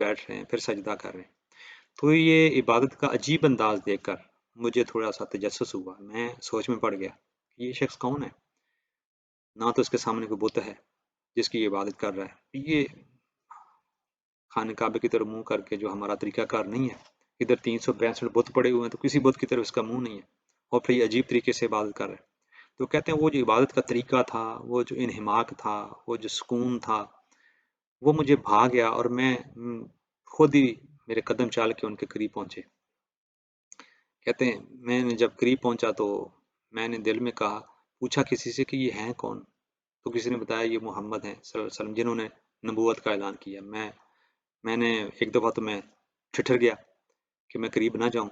بیٹھ رہے ہیں پھر سجدہ کر رہے ہیں. تو یہ عبادت کا عجیب انداز دیکھ کر مجھے تھوڑا سا تجسس ہوا، میں سوچ میں پڑ گیا کہ یہ شخص کون ہے. نہ تو اس کے سامنے کوئی بت ہے جس کی عبادت کر رہا ہے، یہ خانہ کعبے کی طرف منہ کر کے جو ہمارا طریقہ کار نہیں ہے، ادھر 362 بت پڑے ہوئے ہیں تو کسی بت کی طرف اس کا منہ نہیں ہے، اور پھر یہ عجیب طریقے سے عبادت کر رہا ہے. تو کہتے ہیں وہ جو عبادت کا طریقہ تھا، وہ جو انہماک تھا، وہ جو سکون تھا، وہ مجھے بھا گیا اور میں خود ہی میرے قدم چال کے ان کے قریب پہنچے. کہتے ہیں میں نے جب قریب پہنچا تو میں نے دل میں کہا، پوچھا کسی سے کہ یہ ہیں کون؟ تو کسی نے بتایا یہ محمد ہیں صلی اللہ علیہ وسلم جنہوں نے نبوت کا اعلان کیا. میں نے ایک دفعہ تو میں ٹھٹر گیا کہ میں قریب نہ جاؤں.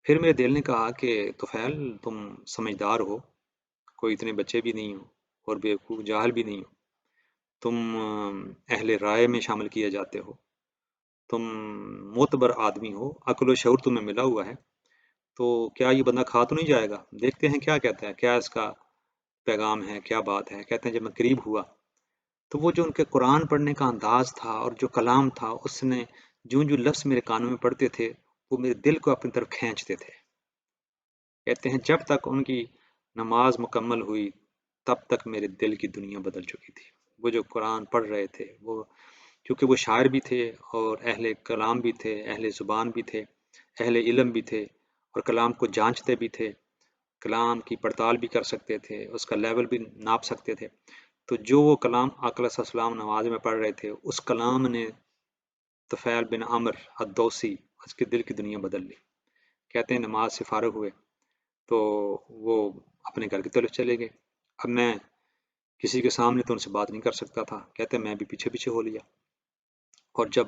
پھر میرے دل نے کہا کہ طفیل تم سمجھدار ہو، کوئی اتنے بچے بھی نہیں ہو اور بیوقوف جاہل بھی نہیں ہو، تم اہل رائے میں شامل کیے جاتے ہو، تم معتبر آدمی ہو، عقل و شعور تمہیں ملا ہوا ہے، تو کیا یہ بندہ کھا تو نہیں جائے گا؟ دیکھتے ہیں کیا کہتا ہے، کیا اس کا پیغام ہے، کیا بات ہے. کہتے ہیں جب میں قریب ہوا تو وہ جو ان کے قرآن پڑھنے کا انداز تھا اور جو کلام تھا، اس نے جو لفظ میرے کانوں میں پڑتے تھے وہ میرے دل کو اپنی طرف کھینچتے تھے. کہتے ہیں جب تک ان کی نماز مکمل ہوئی تب تک میرے دل کی دنیا بدل چکی تھی. وہ جو قرآن پڑھ رہے تھے، وہ کیونکہ وہ شاعر بھی تھے اور اہل کلام بھی تھے، اہل زبان بھی تھے، اہل علم بھی تھے، اور کلام کو جانچتے بھی تھے، کلام کی پڑتال بھی کر سکتے تھے، اس کا لیول بھی ناپ سکتے تھے. تو جو وہ کلام آقا علیہ السلام نماز میں پڑھ رہے تھے، اس کلام نے طفیل بن عمر الدوسی اس کے دل کی دنیا بدل لی. کہتے ہیں نماز سے فارغ ہوئے تو وہ اپنے گھر کی طرف چلے گئے. اب میں کسی کے سامنے تو ان سے بات نہیں کر سکتا تھا. کہتے ہیں میں بھی پیچھے پیچھے ہو لیا، اور جب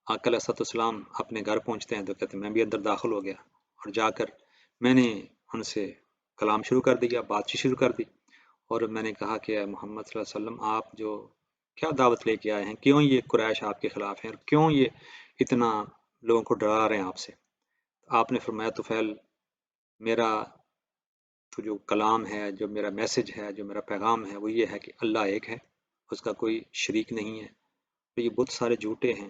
آقا علیہ السلام اپنے گھر پہنچتے ہیں تو کہتے ہیں میں بھی اندر داخل ہو گیا، اور جا کر میں نے ان سے کلام شروع کر دیا، بات چیت شروع کر دی. اور میں نے کہا کہ اے محمد صلی اللہ علیہ وسلم، آپ جو کیا دعوت لے کے آئے ہیں، کیوں یہ قریش آپ کے خلاف ہیں، اور کیوں یہ اتنا لوگوں کو ڈرا رہے ہیں آپ سے؟ آپ نے فرمایا طفیل، میرا تو جو کلام ہے، جو میرا میسج ہے، جو میرا پیغام ہے، وہ یہ ہے کہ اللہ ایک ہے، اس کا کوئی شریک نہیں ہے، تو یہ بت سارے جھوٹے ہیں،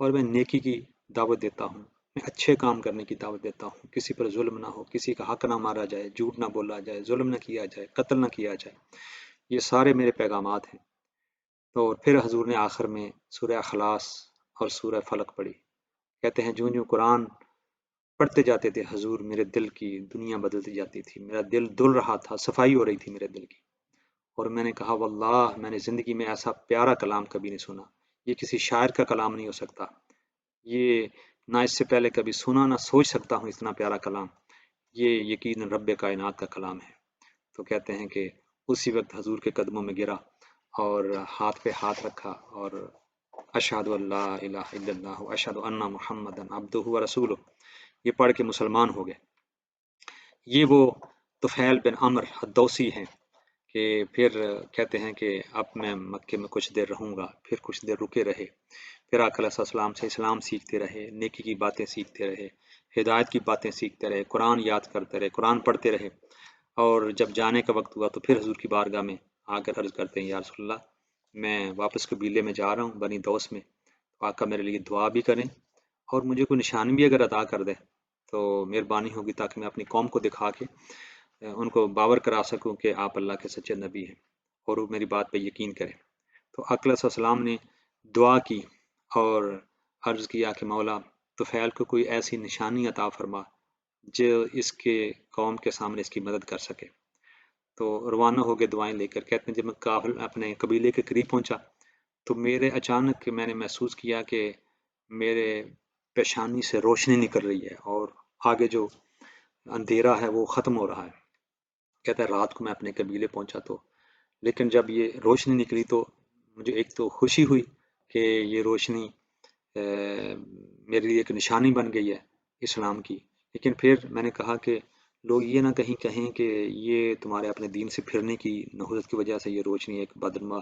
اور میں نیکی کی دعوت دیتا ہوں، میں اچھے کام کرنے کی دعوت دیتا ہوں، کسی پر ظلم نہ ہو، کسی کا حق نہ مارا جائے، جھوٹ نہ بولا جائے، ظلم نہ کیا جائے، قتل نہ کیا جائے. یہ سارے میرے پیغامات ہیں. تو پھر حضور نے آخر میں سورہ اخلاص اور سورہ فلق پڑھی. کہتے ہیں جو قرآن پڑھتے جاتے تھے حضور، میرے دل کی دنیا بدلتی جاتی تھی، میرا دل دل رہا تھا، صفائی ہو رہی تھی میرے دل کی. اور میں نے کہا واللہ میں نے زندگی میں ایسا پیارا کلام کبھی نہیں سنا، یہ کسی شاعر کا کلام نہیں ہو سکتا، یہ نہ اس سے پہلے کبھی سنا، نہ سوچ سکتا ہوں اتنا پیارا کلام، یہ یقیناً رب کائنات کا کلام ہے. تو کہتے ہیں کہ اسی وقت حضور کے قدموں میں گرا اور ہاتھ پہ ہاتھ رکھا اور اشہد اللہ الہ الا اللہ اشہد ان محمد عبدہ و رسولہ یہ پڑھ کے مسلمان ہو گئے. یہ وہ طفیل بن عمر الدوسی ہیں کہ پھر کہتے ہیں کہ اب میں مکے میں کچھ دیر رہوں گا. پھر کچھ دیر رکے رہے، پھر آقا علیہ السلام سے اسلام سیکھتے رہے، نیکی کی باتیں سیکھتے رہے، ہدایت کی باتیں سیکھتے رہے، قرآن یاد کرتے رہے، قرآن پڑھتے رہے. اور جب جانے کا وقت ہوا تو پھر حضور کی بارگاہ میں آ کر عرض کرتے ہیں یا رسول اللہ، میں واپس قبیلے میں جا رہا ہوں، بنی دوس میں، تو آقا میرے لیے دعا بھی کریں اور مجھے کوئی نشانی بھی اگر عطا کر دیں تو مہربانی ہوگی، تاکہ میں اپنی قوم کو دکھا کے ان کو باور کرا سکوں کہ آپ اللہ کے سچے نبی ہیں اور وہ میری بات پہ یقین کریں. تو آقا علیہ السلام نے دعا کی اور عرض کیا کہ مولا طفیل کو کوئی ایسی نشانی عطا فرما جو اس کے قوم کے سامنے اس کی مدد کر سکے. تو روانہ ہو گئے دعائیں لے کر. کہتے ہیں جب میں اپنے قبیلے کے قریب پہنچا تو میرے اچانک میں نے محسوس کیا کہ میرے پیشانی سے روشنی نکل رہی ہے اور آگے جو اندھیرا ہے وہ ختم ہو رہا ہے. کہتا ہے رات کو میں اپنے قبیلے پہنچا تو لیکن جب یہ روشنی نکلی تو مجھے ایک تو خوشی ہوئی کہ یہ روشنی میرے لیے ایک نشانی بن گئی ہے اسلام کی. لیکن پھر میں نے کہا کہ لوگ یہ نہ کہیں کہ یہ تمہارے اپنے دین سے پھرنے کی نہوست کی وجہ سے یہ روشنی ایک بدنما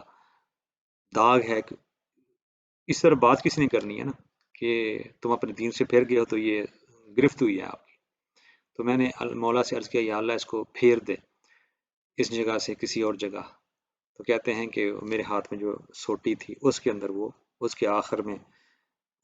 داغ ہے. اس طرح بات کس نے کرنی ہے نا کہ تم اپنے دین سے پھر گئے ہو تو یہ گرفت ہوئی ہے آپ کی. تو میں نے مولا سے عرض کیا یا اللہ اس کو پھیر دے اس جگہ سے کسی اور جگہ. تو کہتے ہیں کہ میرے ہاتھ میں جو سوٹی تھی اس کے اندر وہ اس کے آخر میں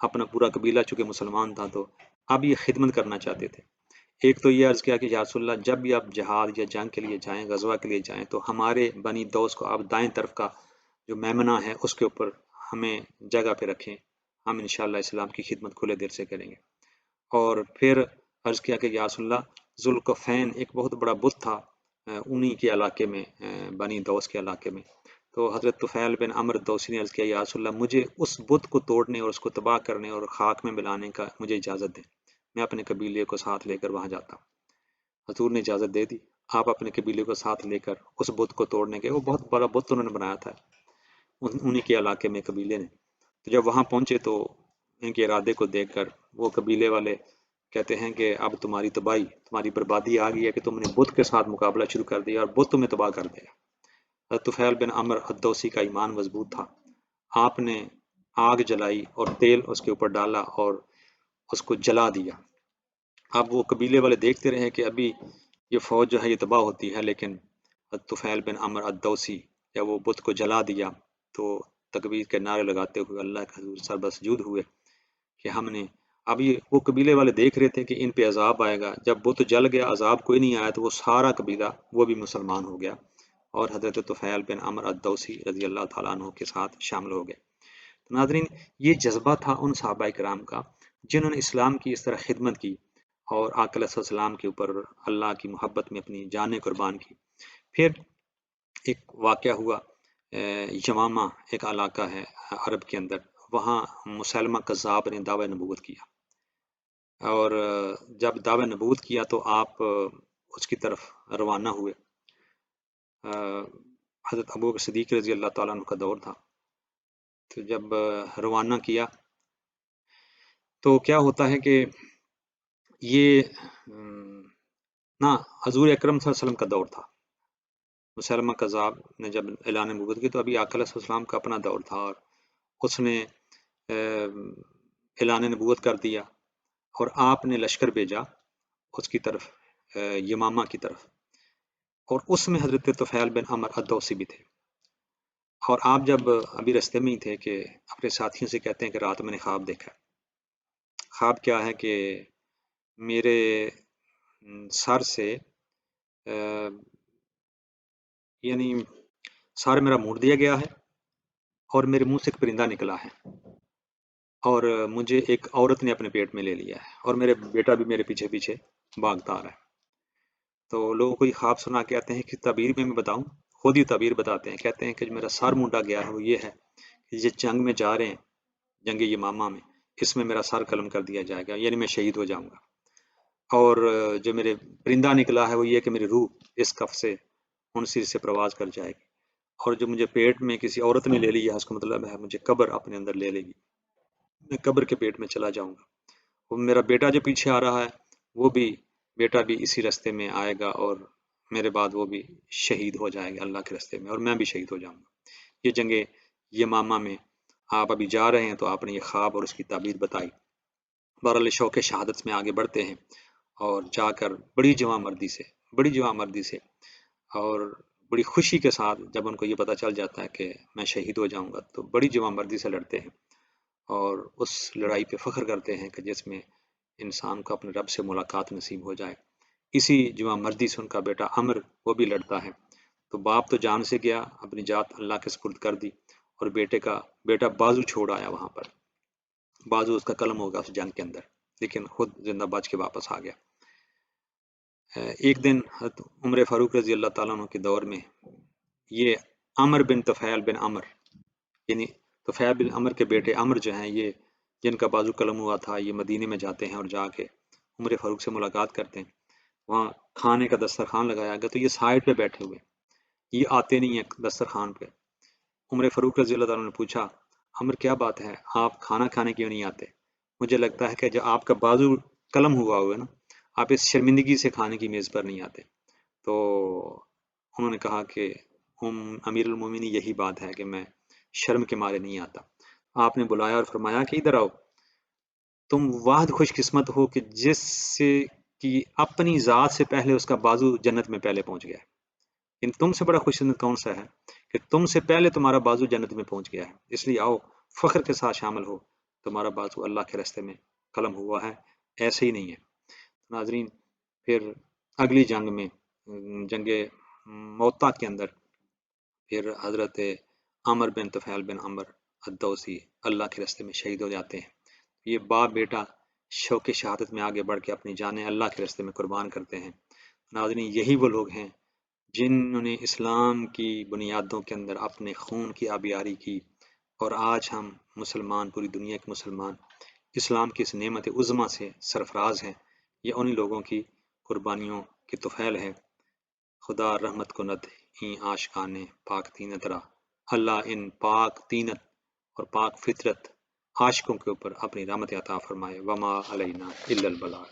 اپنا پورا قبیلہ چونکہ مسلمان تھا تو اب یہ خدمت کرنا چاہتے تھے۔ ایک تو یہ عرض کیا کہ یا رسول اللہ جب بھی آپ جہاد یا جنگ کے لیے جائیں، غزوہ کے لیے جائیں، تو ہمارے بنی دوست کو آپ دائیں طرف کا جو میمنہ ہے اس کے اوپر ہمیں جگہ پہ رکھیں، ہم انشاءاللہ اسلام کی خدمت کھلے دل سے کریں گے۔ اور پھر عرض کیا کہ یا رسول اللہ ذوالکفین ایک بہت بڑا بت تھا انہی کے علاقے میں، بنی دوس کے علاقے میں، تو حضرت طفیل بن عمرو دوسی نے عرض کیا یا رسول اللہ مجھے اس بت کو توڑنے اور اس کو تباہ کرنے اور خاک میں ملانے کا مجھے اجازت دیں، میں اپنے قبیلے کو ساتھ لے کر وہاں جاتا ہوں۔ حضور نے اجازت دے دی، آپ اپنے قبیلے کو ساتھ لے کر اس بت کو توڑنے گئے۔ وہ بہت بڑا بت انہوں نے بنایا تھا انہی کے علاقے میں قبیلے نے۔ تو جب وہاں پہنچے تو ان کے ارادے کو دیکھ کر وہ قبیلے والے کہتے ہیں کہ اب تمہاری تباہی، تمہاری بربادی آ گئی ہے کہ تم نے بت کے ساتھ مقابلہ شروع کر دیا اور بت تمہیں تباہ کر دے گا۔ حضرت طفیل بن عمرو الدوسی کا ایمان مضبوط تھا، آپ نے آگ جلائی اور تیل اس کے اوپر ڈالا اور اس کو جلا دیا۔ اب وہ قبیلے والے دیکھتے رہے کہ ابھی یہ فوج جو ہے یہ تباہ ہوتی ہے، لیکن حضرت طفیل بن عمرو الدوسی جب وہ بت کو جلا دیا تو تکبیر کے نعرے لگاتے ہوئے اللہ کے حضور سر بسجود ہوئے کہ ہم نے اب یہ وہ قبیلے والے دیکھ رہے تھے کہ ان پہ عذاب آئے گا، جب بت جل گیا عذاب کوئی نہیں آیا تو وہ سارا قبیلہ وہ بھی مسلمان ہو گیا اور حضرت طفیل بن عمرو الدوسی رضی اللہ تعالیٰ عنہ کے ساتھ شامل ہو گئے۔ تو ناظرین یہ جذبہ تھا ان صحابہ کرام کا جنہوں نے اسلام کی اس طرح خدمت کی اور آقا علیہ السلام کے اوپر اللہ کی محبت میں اپنی جانیں قربان کی۔ پھر ایک واقعہ ہوا، یمامہ ایک علاقہ ہے عرب کے اندر، وہاں مسلمہ کذاب نے دعوی نبوت کیا اور جب دعوی نبوت کیا تو آپ اس کی طرف روانہ ہوئے۔ حضرت ابوبکر صدیق رضی اللہ تعالیٰ عنہ کا دور تھا، تو جب روانہ کیا تو کیا ہوتا ہے کہ یہ نا حضور اکرم صلی اللہ علیہ وسلم کا دور تھا، مسلمہ کذاب نے جب اعلان نبوت کی تو ابھی آقا علیہ السلام کا اپنا دور تھا اور اس نے اعلان نبوت کر دیا اور آپ نے لشکر بھیجا اس کی طرف، یمامہ کی طرف، اور اس میں حضرت طفیل بن عمرو الدوسی بھی تھے۔ اور آپ جب ابھی رستے میں ہی تھے کہ اپنے ساتھیوں سے کہتے ہیں کہ رات میں نے خواب دیکھا۔ خواب کیا ہے کہ میرے سر سے یعنی سر میرا موڑ دیا گیا ہے اور میرے منہ سے ایک پرندہ نکلا ہے اور مجھے ایک عورت نے اپنے پیٹ میں لے لیا ہے اور میرے بیٹا بھی میرے پیچھے پیچھے بھاگتا آ رہا ہے۔ تو لوگوں کو یہ خواب سنا کے آتے ہیں کہ تعبیر میں بتاؤں، خود ہی تعبیر بتاتے ہیں، کہتے ہیں کہ جو میرا سر مونڈا گیا ہے وہ یہ ہے کہ یہ جنگ میں جا رہے ہیں، جنگ یمامہ میں، اس میں میرا سر قلم کر دیا جائے گا، یعنی میں شہید ہو جاؤں گا۔ اور جو میرے پرندہ نکلا ہے وہ یہ کہ میری روح اس کف سے ان سر سے پرواز کر جائے گی، اور جو مجھے پیٹ میں کسی عورت نے لے لیا اس کا مطلب ہے مجھے قبر اپنے اندر لے لے گی، میں قبر کے پیٹ میں چلا جاؤں گا۔ وہ میرا بیٹا جو پیچھے آ رہا ہے وہ بھی بیٹا بھی اسی راستے میں آئے گا اور میرے بعد وہ بھی شہید ہو جائے گا اللہ کے راستے میں، اور میں بھی شہید ہو جاؤں گا۔ یہ جنگ یمامہ میں آپ ابھی جا رہے ہیں تو آپ نے یہ خواب اور اس کی تعبیر بتائی۔ بہرحال شوق شہادت میں آگے بڑھتے ہیں اور جا کر بڑی جواں مردی سے اور بڑی خوشی کے ساتھ جب ان کو یہ پتہ چل جاتا ہے کہ میں شہید ہو جاؤں گا تو بڑی جواں مردی سے لڑتے ہیں اور اس لڑائی پہ فخر کرتے ہیں کہ جس میں انسان کو اپنے رب سے ملاقات نصیب ہو جائے۔ اسی جواں مردی سے ان کا بیٹا عمر وہ بھی لڑتا ہے، تو باپ تو جان سے گیا، اپنی جات اللہ کے سپرد کر دی اور بیٹا بازو چھوڑ آیا، وہاں پر بازو اس کا قلم ہوگا اس جنگ کے اندر، لیکن خود زندہ بچ کے واپس آ گیا۔ ایک دن عمر فاروق رضی اللہ تعالیٰ عنہ کے دور میں یہ عمر بن طفیل بن عمر، یعنی طفیل بن عمر کے بیٹے عمر جو ہیں، یہ جن کا بازو قلم ہوا تھا، یہ مدینے میں جاتے ہیں اور جا کے عمر فاروق سے ملاقات کرتے ہیں۔ وہاں کھانے کا دسترخوان لگایا گیا تو یہ سائڈ پہ بیٹھے ہوئے، یہ آتے نہیں ہیں دسترخوان پہ۔ عمر فاروق رضی اللہ تعالیٰ نے پوچھا عمر کیا بات ہے، آپ کھانا کھانے کیوں نہیں آتے؟ مجھے لگتا ہے کہ جب آپ کا بازو قلم ہوا ہوا ہے نا، آپ اس شرمندگی سے کھانے کی میز پر نہیں آتے۔ تو انہوں نے کہا کہ امیر المومنین یہی بات ہے کہ میں شرم کے مارے نہیں آتا۔ آپ نے بلایا اور فرمایا کہ ادھر آؤ، تم واحد خوش قسمت ہو کہ جس سے کی اپنی ذات سے پہلے اس کا بازو جنت میں پہلے پہنچ گیا ہے۔ ان تم سے بڑا خوش قسمت کون سا ہے کہ تم سے پہلے تمہارا بازو جنت میں پہنچ گیا ہے، اس لیے آؤ فخر کے ساتھ شامل ہو تمہارا بازو اللہ کے راستے میں قلم ہوا ہے، ایسے ہی نہیں ہے۔ ناظرین، پھر اگلی جنگ میں، جنگ موتا کے اندر، پھر حضرت عمر بن طفیل بن عمر الدوسی اللہ کے راستے میں شہید ہو جاتے ہیں۔ یہ باپ بیٹا شوق شہادت میں آگے بڑھ کے اپنی جانیں اللہ کے راستے میں قربان کرتے ہیں۔ ناظرین، یہی وہ لوگ ہیں جنہوں نے اسلام کی بنیادوں کے اندر اپنے خون کی آبیاری کی، اور آج ہم مسلمان، پوری دنیا کے مسلمان اسلام کی اس نعمت عظمیٰ سے سرفراز ہیں۔ یہ انہی لوگوں کی قربانیوں کی طفیل ہے۔ خدا رحمت کند این عاشقان پاک تینت را، اللہ ان پاک تینت اور پاک فطرت عاشقوں کے اوپر اپنی رحمت عطا فرمائے۔ وما علینا الا البلاغ۔